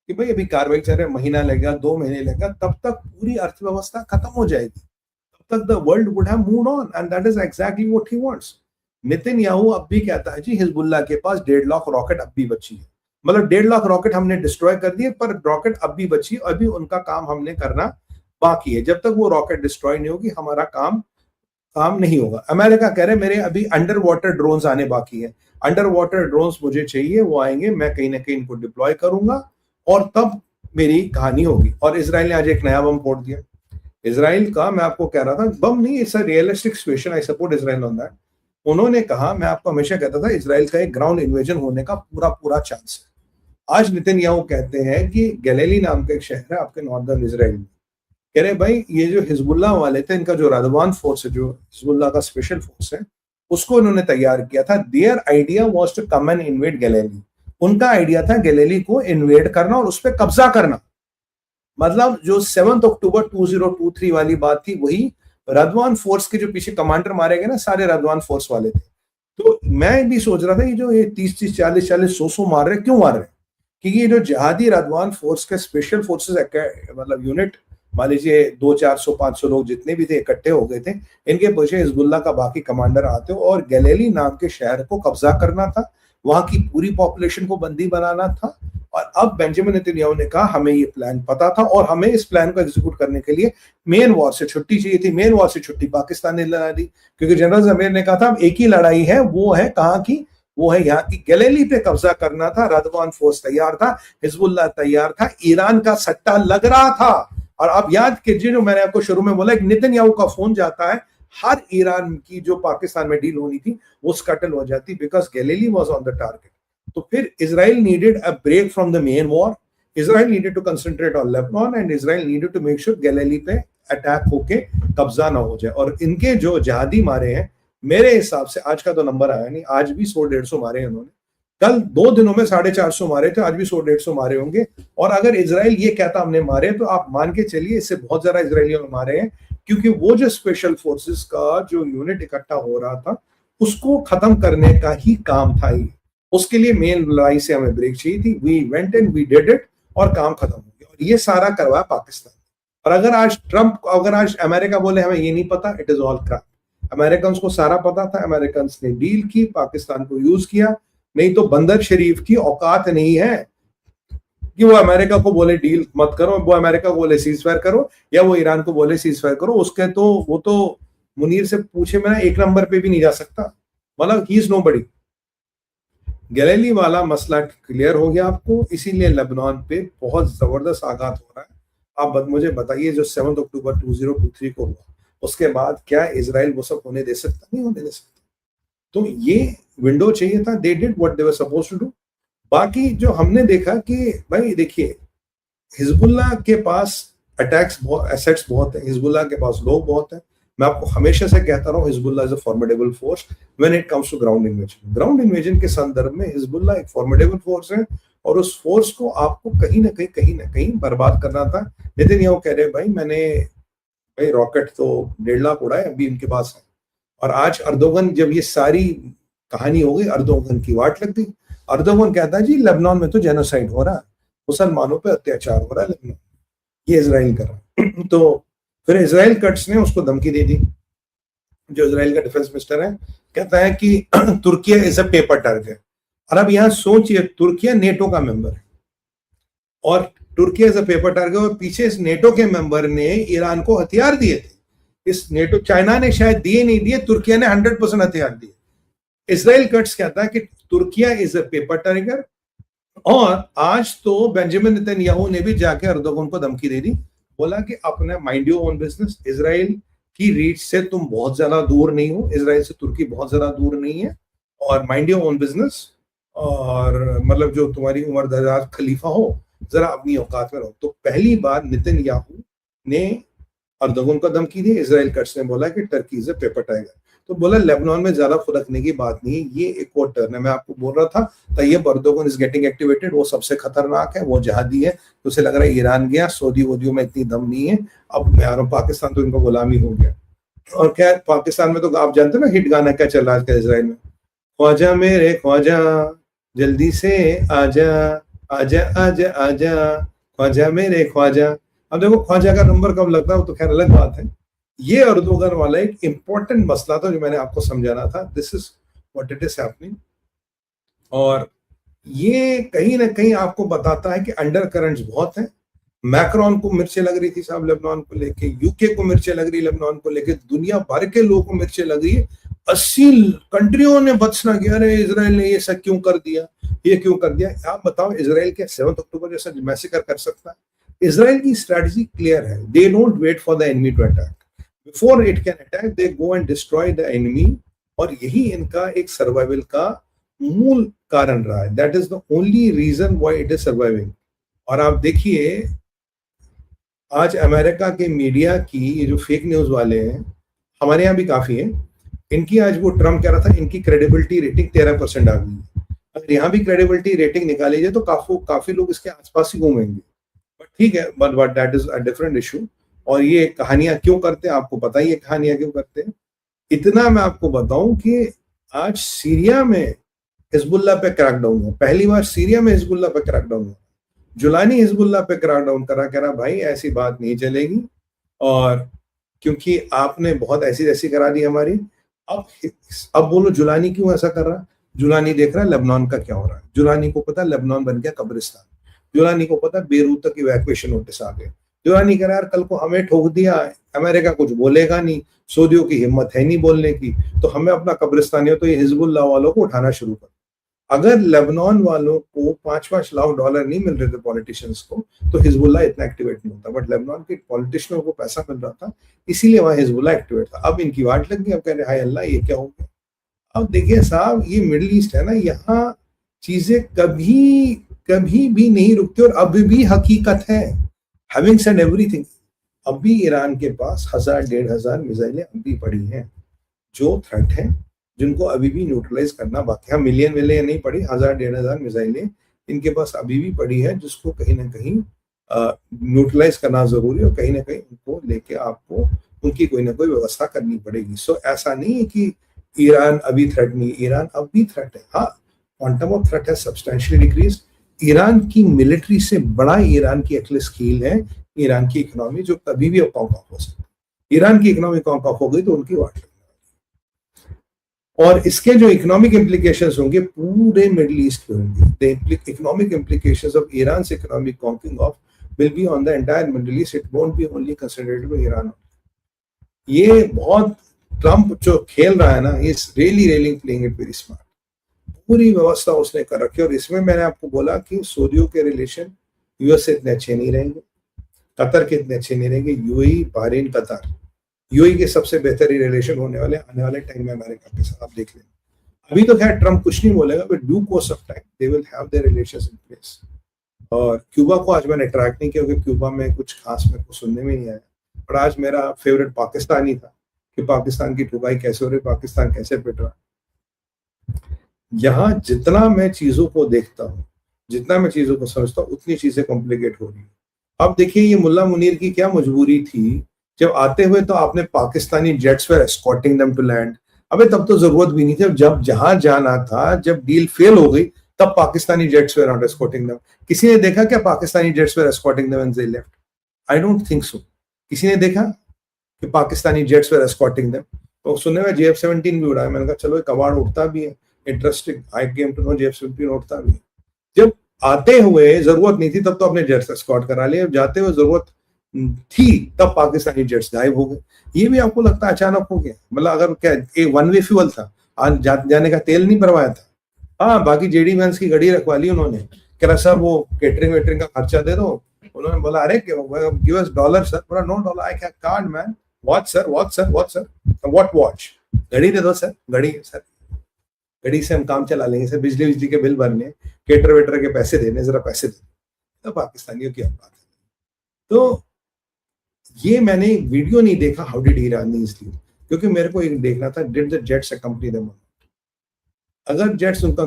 कि भाई अभी कार्रवाई चल रही है, महीना लगेगा, 2 महीने लगेगा, तब तक पूरी अर्थव्यवस्था खत्म हो जाएगी, तब तक the world would have moved on, and that is exactly what he wants. Netanyahu अब भी कहता है जी हिजबुल्लाह के पास 1.5 लाख रॉकेट अब भी बची है, मतलब 1.5 लाख रॉकेट हमने डिस्ट्रॉय कर दिए, पर रॉकेट अब भी बची, अभी उनका काम हमने करना बाकी है, जब तक वो रॉकेट डिस्ट्रॉय नहीं होगी हमारा काम काम नहीं होगा। अमेरिका कह रहे मेरे अभी अंडर वाटर ड्रोन्स आने बाकी है, अंडर वाटर ड्रोन्स मुझे चाहिए, वो आएंगे, मैं कहीं ना कहीं इनको डिप्लॉय करूंगा और तब मेरी कहानी होगी। और इसराइल ने आज एक नया बम फोड़ दिया। इसराइल का, मैं आपको कह रहा था, बम नहीं, it's a realistic situation, I support Israel on that. उन्होंने कहा, मैं आपको हमेशा कहता था इसराइल का एक ग्राउंड इन्वेजन होने का पूरा पूरा चांस है। आज नेतन्याहू कहते हैं कि गैलीली नाम का एक शहर है आपके नॉर्दर्न इसराइल में, कह रहे भाई ये जो हिजबुल्लाह वाले थे, इनका जो रदवान फोर्स है, जो हिजबुल्लाह का स्पेशल फोर्स है, उसको इन्होंने तैयार किया था। Their idea was to come and invade Galilee. उनका आइडिया था गैलीली को इन्वेड करना और उस पर कब्जा करना। मतलब जो 7 अक्टूबर 2023 वाली बात थी, वही रदवान फोर्स के जो पीछे कमांडर मारे गए ना, सारे रदवान फोर्स वाले थे। तो मैं भी सोच रहा था ये जो ये 30-30, 40-40, 100-100 मार रहे, क्यों मार रहे? क्योंकि ये जो जिहादी रदवान फोर्स के स्पेशल फोर्सेस मतलब यूनिट, मान लीजिए 200-400-500 लोग जितने भी थे इकट्ठे हो गए थे, इनके पीछे हिजबुल्लाह का बाकी कमांडर आते हो और गैलीली नाम के शहर को कब्जा करना था, वहां की पूरी पॉपुलेशन को बंदी बनाना था। और अब बेंजामिन नेतन्याहू ने कहा हमें ये प्लान पता था और हमें इस प्लान को एग्जीक्यूट करने के लिए मेन वॉर से छुट्टी चाहिए थी। मेन वॉर से छुट्टी पाकिस्तान ने लड़ा दी, क्योंकि जनरल जमीर ने कहा था एक ही लड़ाई है, वो है कहाँ की, वो है यहाँ की। गैलीली पे कब्जा करना था, रदवान फोर्स तैयार था, हिजबुल्लाह तैयार था, ईरान का सट्टा लग रहा था। और अब याद कीजिए, जो मैंने आपको शुरू में बोला, एक नेतन्याहू का फोन जाता है, हर ईरान की जो पाकिस्तान में डील होनी थी वो स्कटल हो जाती, because Galilee was on the target. तो फिर Israel needed a break from the main war, Israel needed to concentrate on Lebanon, and Israel needed to make sure Galilee पे अटैक होके कब्जा ना हो जाए। और इनके जो जहादी मारे हैं, मेरे हिसाब से आज का तो नंबर आया नहीं, आज भी 100-150 मारे हैं उन्होंने, कल 2 दिनों में 450 मारे थे, आज भी 100-150 मारे होंगे। और अगर इजराइल ये कहता हमने मारे, तो आप मान के चलिए इससे बहुत ज्यादा इसराइलियों ने मारे हैं, क्योंकि वो जो स्पेशल फोर्सेस का जो यूनिट इकट्ठा हो रहा था, उसको खत्म करने का ही काम था ये। उसके लिए मेन लड़ाई से हमें ब्रेक चाहिए थी, we went and we did it, और काम खत्म हो गया। और ये सारा करवाया पाकिस्तान। और अगर आज ट्रंप, अगर आज अमेरिका बोले हमें ये नहीं पता, it is all crap. American को सारा पता था, अमेरिकन ने डील की, पाकिस्तान को यूज किया। नहीं तो बंदर शरीफ की औकात नहीं है कि वो अमेरिका को बोले डील मत करो, वो अमेरिका को बोले सीज फायर करो, या वो ईरान को बोले सीज फायर करो। उसके तो वो तो मुनीर से पूछे मैं 1 नंबर पे भी नहीं जा सकता, मतलब ही इज नोबडी। गैलीली वाला मसला क्लियर हो गया आपको, इसीलिए लेबनान पे बहुत जबरदस्त आघात हो रहा है। आप मुझे बताइए, जो 7 अक्टूबर 2023 को हुआ, उसके बाद क्या इसराइल वो सब होने दे सकता? नहीं होने दे सकता। तो ये विंडो चाहिए था, they did what they were supposed to do. बाकी जो हमने देखा कि भाई देखिए, हिजबुल्लाह के पास अटैक्स बहुत, एसेट्स बहुत है, हिजबुल्लाह के पास लोग बहुत हैं। मैं आपको हमेशा से कहता रहा हूँ, Hezbollah is a formidable force when it comes to ground invasion. Ground invasion के संदर्भ में हिजबुल्लाह एक फॉर्मिडेबल फोर्स है, और उस फोर्स को आपको कहीं ना कहीं बर्बाद करना था। नेतन्याहू कह रहे भाई मैंने, भाई रॉकेट तो 1.5 लाख उड़ाए, अभी इनके पास है। और आज अर्दोगन, जब ये सारी कहानी हो गई, अर्दोगन की वाट लग गई। अर्दोगन कहता है जी लेबनान में तो जेनोसाइड हो रहा है, मुसलमानों पे अत्याचार हो रहा है लेबनान, ये इजराइल कर रहा है। तो फिर इजराइल कट्स ने उसको धमकी दे दी। जो इजराइल का डिफेंस मिनिस्टर है, कहता है कि Türkiye is a paper target. और अब यहाँ सोचिए, तुर्किया नेटो का मेंबर है, और Türkiye is a paper target, और पीछे इस नेटो के मेंबर ने ईरान को हथियार दिए थे। इस नेटो, चाइना ने शायद दिए नहीं दिए, तुर्किया ने 100% हथियार दिए। इजराइल कट्स कहता है कि Türkiye is a paper tiger. और आज तो बेंजामिन नेतन्याहू ने भी जाके अर्दोगन को धमकी दे दी, बोला कि अपने mind your own business, Israel की रीच से तुम बहुत ज्यादा दूर नहीं हो, इजराइल से तुर्की बहुत ज्यादा दूर नहीं है, और माइंड योर ओन बिजनेस, और मतलब जो तुम्हारी उम्र दराज खलीफा हो, जरा अपनी औकात में रहो। तो पहली बार नेतन्याहू ने अर्दोगन को धमकी दी। इजराइल कट्स ने बोला कि Turkey is a paper tiger. तो बोला लेबनान में ज्यादा फुदकने की बात नहीं है, ये एक और टर्न है। मैं आपको बोल रहा था Tayyip Erdogan is getting activated, वो सबसे खतरनाक है, वो जहादी है। तो उसे लग रहा है ईरान गया, सऊदी वोदियों में इतनी दम नहीं है, अब मैं आ रहा हूँ, पाकिस्तान तो इनका गुलामी हो गया। और क्या पाकिस्तान में तो आप जानते हो ना हिट गाना क्या चल रहा है इसराइल में, ख्वाजा मेरे ख्वाजा जल्दी से आजा आजा आजा आजा ख्वाजा मेरे ख्वाजा। अब देखो ख्वाजा का नंबर कब लगता है वो तो खैर अलग बात है। ये अर्दोगन वाला एक इंपॉर्टेंट मसला था जो मैंने आपको समझाना था। This is what it is happening. और ये कहीं ना कहीं आपको बताता है कि अंडर करंट्स बहुत है। मैक्रोन को मिर्चें लग रही थी साहब लेबनान को लेके, यूके को मिर्चें लग रही लेबनान को लेके, दुनिया भर के लोगों को मिर्चें लग रही है। 80 कंट्रियों ने बदसना किया, अरे इसराइल ने ये सब क्यों कर दिया, ये क्यों कर दिया। आप बताओ इसराइल क्या 7 अक्टूबर जैसा मैसेकर कर सकता है? इसराइल की स्ट्रेटजी क्लियर है। They don't wait for the enemy to attack, before it can attack they go and destroy the enemy. और यही इनका एक सर्वाइवल का मूल कारण रहा है। That is the only reason why it is surviving. और आप देखिए आज अमेरिका के मीडिया की ये जो फेक न्यूज वाले हैं, हमारे यहाँ भी काफी है, इनकी आज वो ट्रम्प कह रहा था इनकी क्रेडिबिलिटी रेटिंग 13% आ गई है। अगर यहाँ भी क्रेडिबिलिटी रेटिंग निकाली जाए तो काफी लोग इसके आसपास ही घूमेंगे। बट ठीक है, but that is a different issue. और ये कहानियां क्यों करते हैं आपको पता ही है, कहानियां क्यों करते हैं। इतना मैं आपको बताऊं कि आज सीरिया में हिजबुल्लाह पे क्रैकडाउन हुआ, पहली बार सीरिया में हिजबुल्लाह पे क्रैकडाउन हुआ। जुलानी हिजबुल्लाह पे क्रैकडाउन कह रहा भाई ऐसी बात नहीं चलेगी, और क्योंकि आपने बहुत ऐसी जैसी करा दी हमारी। अब बोलो जुलानी क्यों ऐसा कर रहा है? जुलानी देख रहा है लेबनान का क्या हो रहा है। जुलानी को पता लेबनान बन गया कब्रिस्तान। जुलानी को पता बेरूत तक इवैक्यूएशन नोटिस आ गए। जुलानी कह रहा है कल को हमें ठोक दिया, अमेरिका कुछ बोलेगा नहीं, सऊदियों की हिम्मत है नहीं बोलने की, तो हमें अपना कब्रिस्तानी हो तो ये हिजबुल्लाह वालों को उठाना शुरू कर। अगर लेबनान वालों को 5-5 लाख डॉलर नहीं मिल रहे थे पॉलिटिशियंस को, तो हिजबुल्लाह इतना एक्टिवेट नहीं होता। बट लेबनान के पॉलिटिशियनों को पैसा मिल रहा था, इसीलिए वहां हिजबुल्लाह एक्टिवेट था। अब इनकी वाट लग गई, अब कह रहे हाय अल्लाह ये क्या हो गया। अब देखिए साहब, ये मिडिल ईस्ट है ना, यहाँ चीजें कभी कभी भी नहीं रुकती, और अभी भी हकीकत है। हैविंग सेड एवरीथिंग, अब भी ईरान के पास 1000-1500 मिसाइलें अभी पड़ी हैं जो थ्रेट है, जिनको अभी भी न्यूट्रलाइज करना बाकी है। मिलियन नहीं पड़ी, 1000-1500 मिसाइलें इनके पास अभी भी पड़ी है, जिसको कहीं ना कहीं न्यूट्रलाइज करना जरूरी है, और कहीं ना कहीं उनको लेके आपको उनकी कोई ना कोई व्यवस्था करनी पड़ेगी। सो ऐसा नहीं है कि ईरान अभी थ्रेट नहीं, ईरान अब भी थ्रेट है। हाँ, क्वांटम ऑफ थ्रेट है सब्सटेंशियली डिक्रीज। ईरान की मिलिट्री से बड़ा ईरान की एक्लेस कील है ईरान की इकोनॉमी, जो कभी भी कॉन्क ऑफ हो सकती है। ईरान की इकोनॉमी कॉन्क ऑफ हो गई तो उनकी वाट लगने वाली। और इसके जो इकोनॉमिक इम्प्लीकेशंस होंगे पूरे मिडिल ईस्ट पे होंगे। The economic implications of Iran economic conking of will be on the entire Middle East. It won't be only concentrated by Iran. ये बहुत ट्रम्प जो खेल रहा है ना, is really playing it very smart. पूरी व्यवस्था उसने कर रखी है। और इसमें मैंने आपको बोला कि सऊदियों के रिलेशन यूएस से इतने अच्छे नहीं रहेंगे, कतर के इतने अच्छे नहीं रहेंगे। यूएई, बहरीन, कतर, यूएई के सबसे बेहतर ही रिलेशन होने वाले आने वाले टाइम में अमेरिका के साथ। आप देख लें, अभी तो खैर ट्रम्प कुछ नहीं बोलेगा, but due course of time they will have their relations in place. और क्यूबा को आज मैंने ट्रैक नहीं किया, क्योंकि क्यूबा में कुछ खास मेरे को सुनने में नहीं आया। पर आज मेरा फेवरेट पाकिस्तान ही था कि पाकिस्तान की ठुकाई कैसे हो रही, पाकिस्तान कैसे पिट रहा। यहाँ जितना मैं चीजों को देखता हूँ, जितना मैं चीजों को समझता हूँ, उतनी चीजें कॉम्प्लिकेट हो रही है। अब देखिए, ये मुल्ला मुनीर की क्या मजबूरी थी, जब आते हुए तो आपने Pakistani jets were escorting them to land. अबे तब तो जरूरत भी नहीं थी, जब जहां जाना था, जब डील फेल हो गई, तब Pakistani jets were not escorting them. किसी ने देखा क्या Pakistani jets were escorting them when they left? I don't think so. किसी ने देखा कि Pakistani jets were escorting them? तो सुनने में JF-17 भी उड़ा है। मैंने कहा चलो एक कबाड़ उड़ता भी है, interesting. I came to know JF-17 उड़ता भी है। जब आते हुए जरूरत नहीं थी तब तो अपने जेट्स एस्कॉर्ट करा लिए, जाते हुए जरूरत थी तब पाकिस्तानी जेट्स गायब हो गए। ये भी आपको लगता है अचानक हो गया? मतलब अगर क्या एक वन वे फ्यूल था, आज जाने का तेल नहीं भरवाया था। हाँ, बाकी JD वैंस की गाड़ी रखवा ली उन्होंने। कह रहा सर वो केटरिंग वेटरिंग का खर्चा दे दो। उन्होंने बोला अरे गिव अस डॉलर सर। बोला no dollar, I can card man. Watch sir, watch sir, watch sir, what watch? घड़ी दे दो सर, घड़ी सर, घड़ी से हम काम चला लेंगे सर। बिजली के बिल भरने, केटर वेटर के पैसे देने, जरा पैसे दे। तो पाकिस्तानियों की बात है। तो ये मैंने वीडियो नहीं देखा हाउ डिड ईरान इसलिए, क्योंकि मेरे को एक देखना था did the jets accompany them. अगर जेट्स उनका